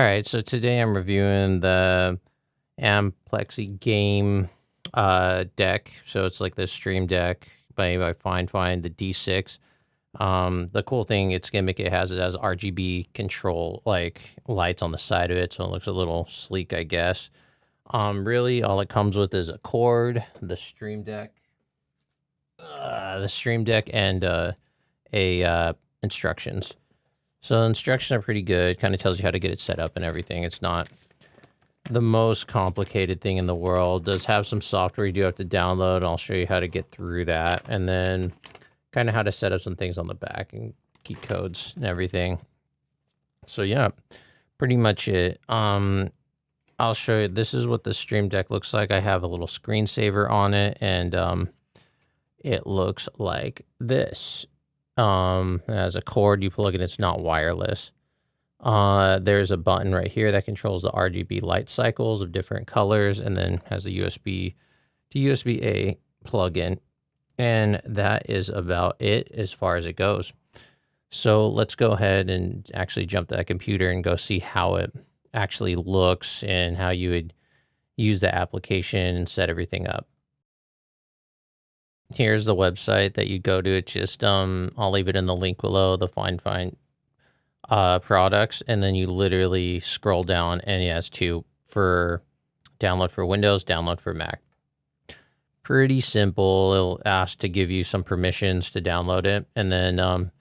All right, so today I'm reviewing the Ampligame deck. So it's like the stream deck by Fifine the D6. The cool thing, its gimmick, it has RGB control, like lights on the side of it, so it looks a little sleek, I guess. Really, all it comes with is a cord, the stream deck, and instructions. So the instructions are pretty good. Kind of tells you how to get it set up and everything. It's not the most complicated thing in the world. It does have some software you do have to download. I'll show you how to get through that. And then kind of how to set up some things on the back and key codes and everything. So yeah, pretty much it. I'll show you. This is what the stream deck looks like. I have a little screensaver on it, and it looks like this. It has a cord you plug in. It's not wireless. There's a button right here that controls the RGB light cycles of different colors, and then has a USB to USB-A plug-in. And that is about it as far as it goes. So let's go ahead and actually jump to that computer and go see how it actually looks and how you would use the application and set everything up. Here's the website that you go to. It's just, I'll leave it in the link below, the Fifine products. And then you literally scroll down and it has for download for Windows, download for Mac. Pretty simple. It'll ask to give you some permissions to download it. And then,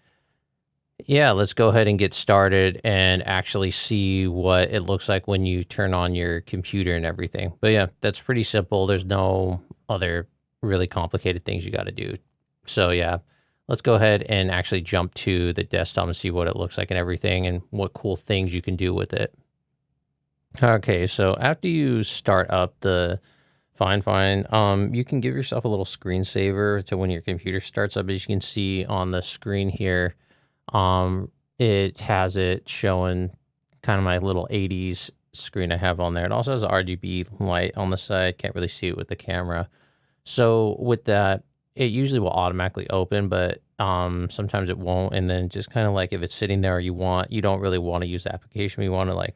yeah, let's go ahead and get started and actually see what it looks like when you turn on your computer and everything. But yeah, that's pretty simple. There's no other really complicated things you got to do. So yeah, let's go ahead and actually jump to the desktop and see what it looks like and everything and what cool things you can do with it. Okay, so after you start up the Fifine, you can give yourself a little screensaver to when your computer starts up. As you can see on the screen here, it has it showing kind of my little 80s screen I have on there. It also has an RGB light on the side. Can't really see it with the camera. So with that, it usually will automatically open, but sometimes it won't. And then just kind of like if it's sitting there, you don't really want to use the application. You want to like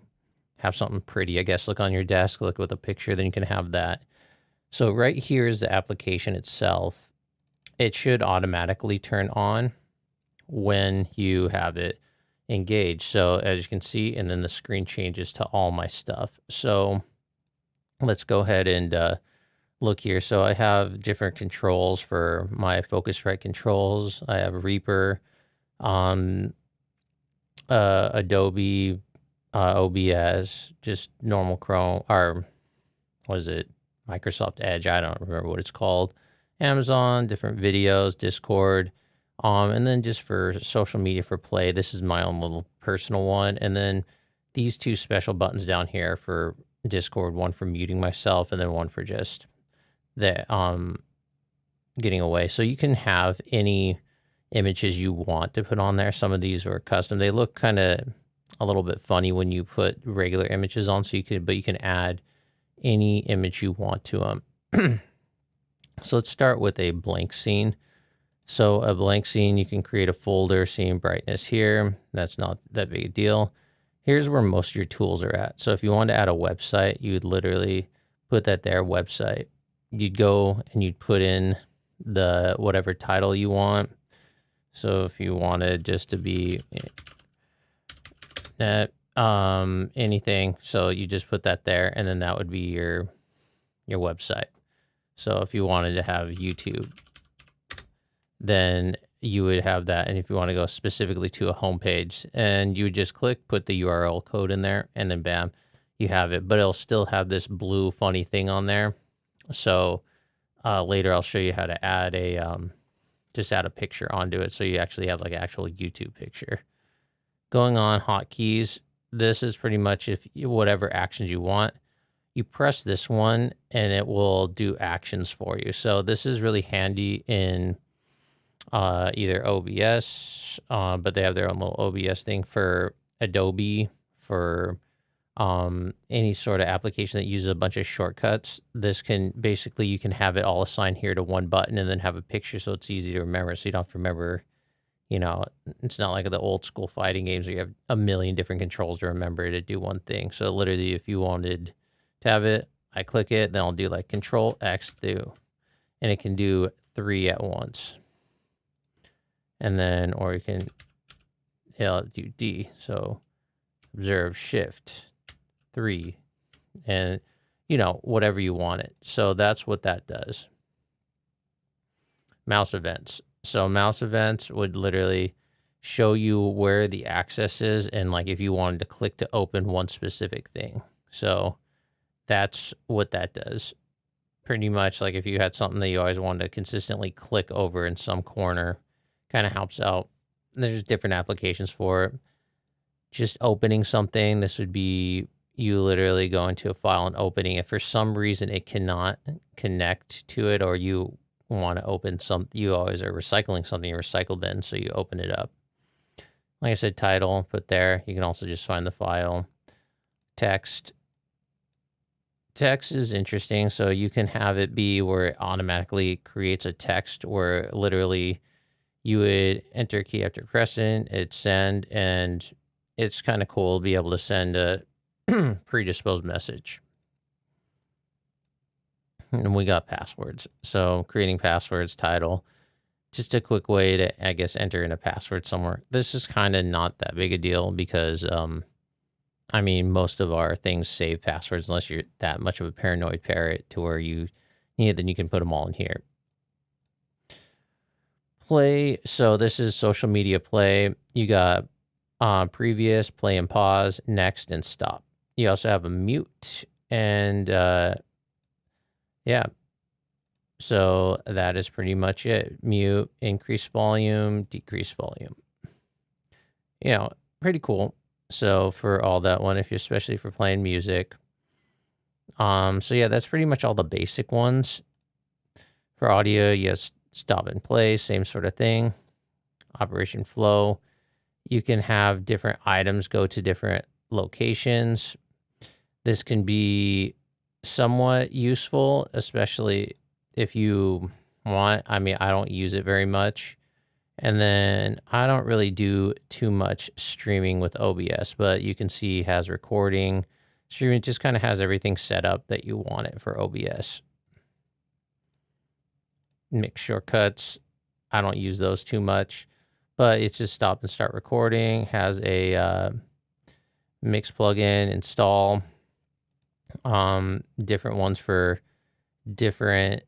have something pretty, I guess, look on your desk, look with a picture, then you can have that. So right here is the application itself. It should automatically turn on when you have it engaged. So as you can see, and then the screen changes to all my stuff. So let's go ahead and look here. So I have different controls for my Focusrite controls. I have Reaper, Adobe, OBS, just normal Chrome, or what is it? Microsoft Edge. I don't remember what it's called. Amazon, different videos, Discord, and then just for social media for play. This is my own little personal one. And then these two special buttons down here for Discord, one for muting myself and then one for just the getting away. So you can have any images you want to put on there. Some of these are custom. They look kind of a little bit funny when you put regular images on, so but you can add any image you want to them. So let's start with a blank scene. So a blank scene, you can create a folder, scene brightness here. That's not that big a deal. Here's where most of your tools are at. So if you want to add a website, you would literally put that there, website. You'd go and you'd put in the whatever title you want. So if you wanted just to be anything, so you just put that there, and then that would be your website. So if you wanted to have YouTube, then you would have that. And if you want to go specifically to a homepage, and you would just click, put the URL code in there, and then bam, you have it. But it'll still have this blue funny thing on there. So later I'll show you how to add just add a picture onto it, so you actually have like an actual YouTube picture. Going on hotkeys, this is pretty much whatever actions you want. You press this one and it will do actions for you. So this is really handy in either OBS, but they have their own little OBS thing for Adobe, for any sort of application that uses a bunch of shortcuts. This can basically, you can have it all assigned here to one button and then have a picture, so it's easy to remember, so you don't have to remember You know, it's not like the old school fighting games where you have a million different controls to remember to do one thing. So literally, if you wanted to have it, I click it, then I'll do like Control X through, and it can do 3 at once. And then, or you can do D. So observe, Shift, 3, and you know, whatever you want it. So that's what that does. Mouse events. So mouse events would literally show you where the access is and like if you wanted to click to open one specific thing. So that's what that does. Pretty much like if you had something that you always wanted to consistently click over in some corner, kind of helps out. There's different applications for it. Just opening something, this would be you literally going to a file and opening it. For some reason, it cannot connect to it, or you want to open something, you always are recycling something, you recycle bin, so you open it up. Like I said, title, put there. You can also just find the file. Text. Text is interesting, so you can have it be where it automatically creates a text where literally you would enter a key after pressing, it'd send, and it's kind of cool to be able to send a predisposed message. And we got passwords. So creating passwords, title, just a quick way to, I guess, enter in a password somewhere. This is kind of not that big a deal because, I mean, most of our things save passwords unless you're that much of a paranoid parrot to where you need it, then you can put them all in here. Play. So this is social media play. You got previous, play and pause, next, and stop. You also have a mute and yeah. So that is pretty much it. Mute, increase volume, decrease volume. You know, pretty cool. So for all that one, if you're especially for playing music. So yeah, that's pretty much all the basic ones. For audio, yes, stop and play, same sort of thing. Operation flow. You can have different items go to different locations. This can be somewhat useful, especially if you want. I mean, I don't use it very much. And then I don't really do too much streaming with OBS, but you can see it has recording. Streaming just kind of has everything set up that you want it for OBS. Mix shortcuts. I don't use those too much, but it's just stop and start recording. Has a mix plugin, install. Different ones for different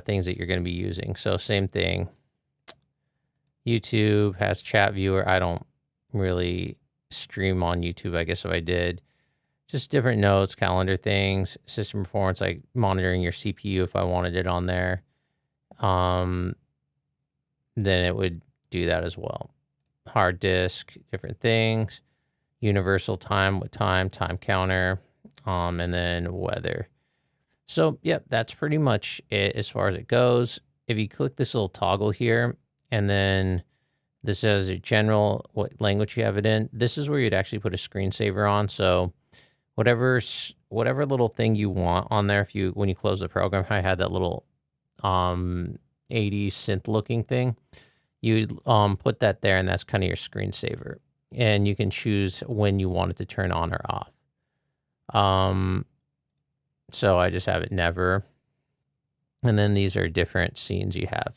things that you're going to be using. So same thing. YouTube has chat viewer. I don't really stream on YouTube. I guess if I did, just different notes, calendar things, system performance, like monitoring your CPU if I wanted it on there. Then it would do that as well. Hard disk, different things. Universal time with time counter, and then weather. So, yep, that's pretty much it as far as it goes. If you click this little toggle here, and then this says general, what language you have it in, this is where you'd actually put a screensaver on. So whatever little thing you want on there, when you close the program, I had that little 80s synth looking thing. You put that there, and that's kind of your screensaver. And you can choose when you want it to turn on or off. So I just have it never. And then these are different scenes you have.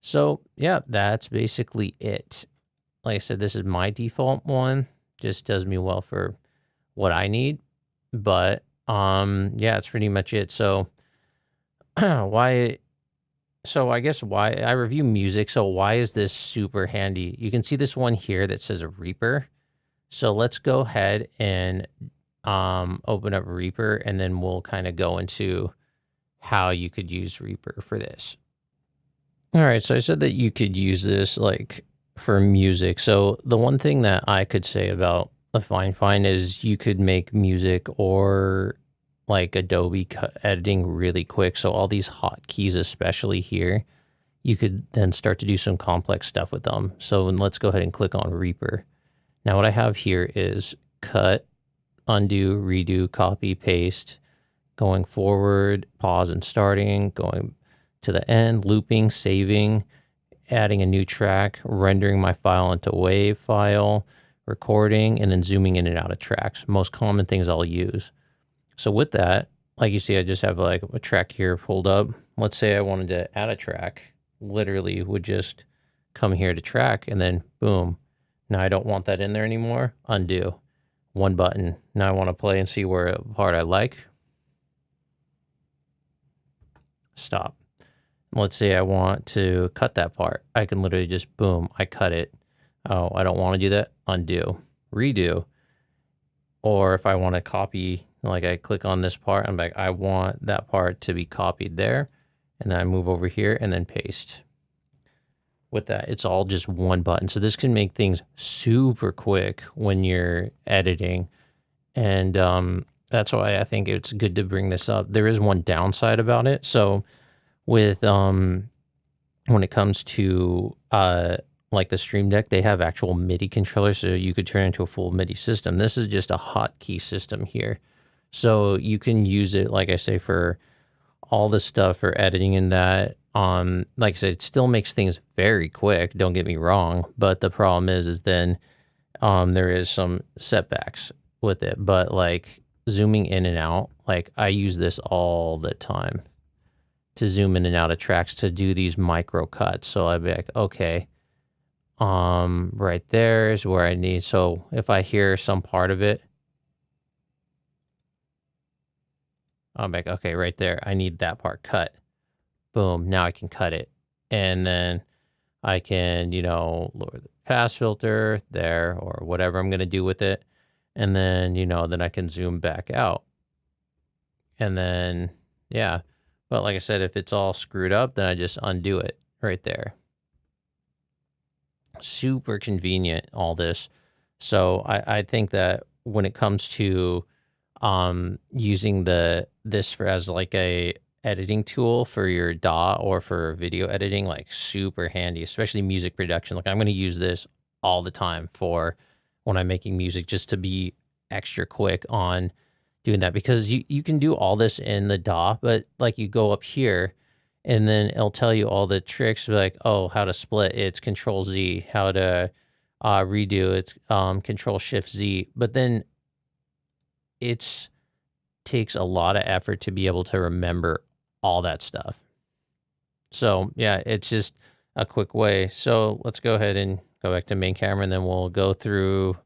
So yeah, that's basically it. Like I said, this is my default one. Just does me well for what I need. But yeah, it's pretty much it. So I guess why I review music. So why is this super handy? You can see this one here that says Reaper. So let's go ahead and open up Reaper, and then we'll kind of go into how you could use Reaper for this. All right, so I said that you could use this like for music. So the one thing that I could say about the Fifine is you could make music or like Adobe editing really quick. So all these hotkeys, especially here, you could then start to do some complex stuff with them. So let's go ahead and click on Reaper. Now what I have here is cut, undo, redo, copy, paste, going forward, pause and starting, going to the end, looping, saving, adding a new track, rendering my file into WAV file, recording, and then zooming in and out of tracks. Most common things I'll use. So with that, like you see, I just have like a track here pulled up. Let's say I wanted to add a track, literally would just come here to track and then boom. Now I don't want that in there anymore. Undo. One button. Now I want to play and see where part I like. Stop. Let's say I want to cut that part. I can literally just boom, I cut it. Oh, I don't want to do that. Undo. Redo. Or if I want to copy, like I click on this part, I'm like, I want that part to be copied there. And then I move over here and then paste. With that, it's all just one button. So this can make things super quick when you're editing. And that's why I think it's good to bring this up. There is one downside about it. So with when it comes to like the Stream Deck, they have actual MIDI controllers, so you could turn it into a full MIDI system. This is just a hotkey system here. So you can use it, like I say, for all the stuff for editing and that. Like I said, it still makes things very quick, don't get me wrong, but the problem is then there is some setbacks with it. But like zooming in and out, like I use this all the time to zoom in and out of tracks to do these micro cuts. So I'd be like, okay, right there is where I need. So if I hear some part of it, I'm like, okay, right there, I need that part cut. Boom, now I can cut it. And then I can, lower the pass filter there or whatever I'm going to do with it. And then, then I can zoom back out. And then, yeah. But like I said, if it's all screwed up, then I just undo it right there. Super convenient, all this. So I think that when it comes to using this for as like a editing tool for your DAW or for video editing, like super handy, especially music production. Like I'm going to use this all the time for when I'm making music, just to be extra quick on doing that, because you can do all this in the DAW, but like you go up here and then it'll tell you all the tricks, like, oh, how to split, it's Control Z, how to redo, it's Control Shift Z, but then takes a lot of effort to be able to remember all that stuff. So yeah, it's just a quick way. So let's go ahead and go back to main camera, and then we'll go through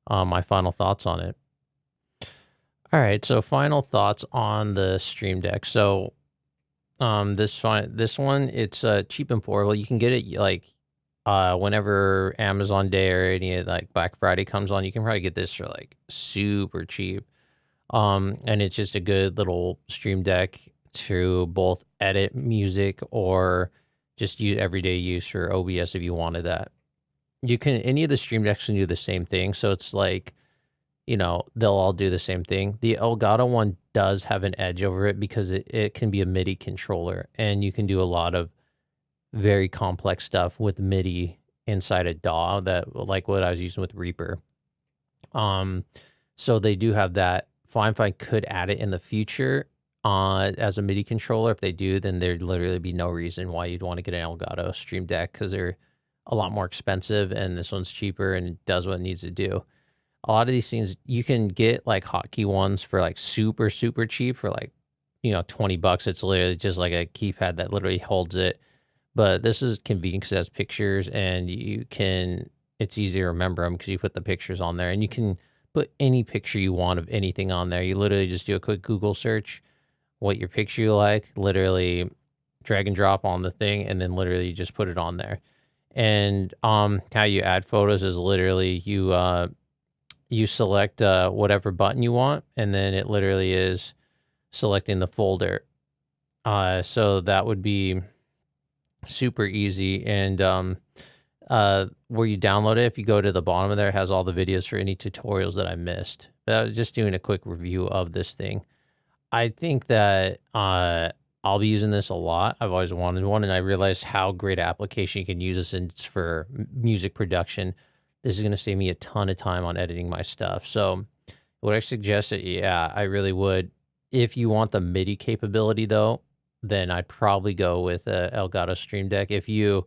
my final thoughts on it. All right, so final thoughts on the Stream Deck. So this one, it's cheap and affordable. You can get it like whenever Amazon Day or any like Black Friday comes on, you can probably get this for like super cheap. And it's just a good little Stream Deck to both edit music or just use everyday use for OBS if you wanted that. Any of the Stream Decks can do the same thing. So it's like, they'll all do the same thing. The Elgato one does have an edge over it because it can be a MIDI controller, and you can do a lot of very complex stuff with MIDI inside a DAW, that like what I was using with Reaper. So they do have that. Fifine could add it in the future as a MIDI controller. If they do, then there'd literally be no reason why you'd want to get an Elgato Stream Deck, because they're a lot more expensive and this one's cheaper and it does what it needs to do. A lot of these things you can get like hotkey ones for like super, super cheap for like, $20. It's literally just like a keypad that literally holds it. But this is convenient because it has pictures, and it's easy to remember them because you put the pictures on there, and you can put any picture you want of anything on there. You literally just do a quick Google search, what your picture you like, literally drag and drop on the thing, and then literally just put it on there. And how you add photos is literally you select whatever button you want, and then it literally is selecting the folder. So that would be super easy. And where you download it, if you go to the bottom of there, it has all the videos for any tutorials that I missed. But I was just doing a quick review of this thing. I think that I'll be using this a lot. I've always wanted one, and I realized how great application you can use this in for music production. This is going to save me a ton of time on editing my stuff. So would I suggest it? Yeah, I really would. If you want the MIDI capability, though, then I'd probably go with Elgato Stream Deck. If you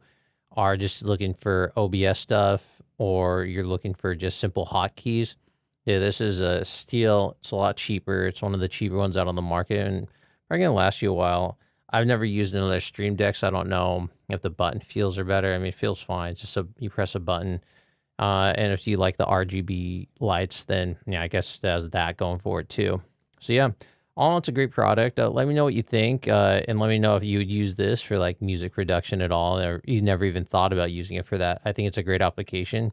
are just looking for OBS stuff or you're looking for just simple hotkeys, yeah, this is a steal. It's a lot cheaper. It's one of the cheaper ones out on the market and probably gonna last you a while. I've never used another Stream Deck, so I don't know if the button feels are better. I mean, it feels fine. It's just you press a button. And if you like the RGB lights, then yeah, I guess it has that going for it too. So yeah, all in all, it's a great product. Let me know what you think, and let me know if you would use this for like music production at all, or you never even thought about using it for that. I think it's a great application,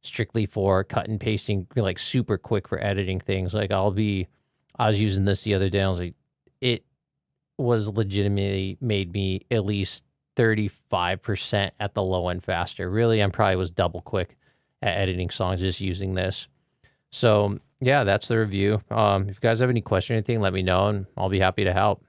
strictly for cut and pasting, like super quick for editing things. Like I was using this the other day. I was like, it was legitimately made me at least 35% at the low end faster. Really, I probably was double quick at editing songs just using this. So yeah, that's the review. If you guys have any question or anything, let me know and I'll be happy to help.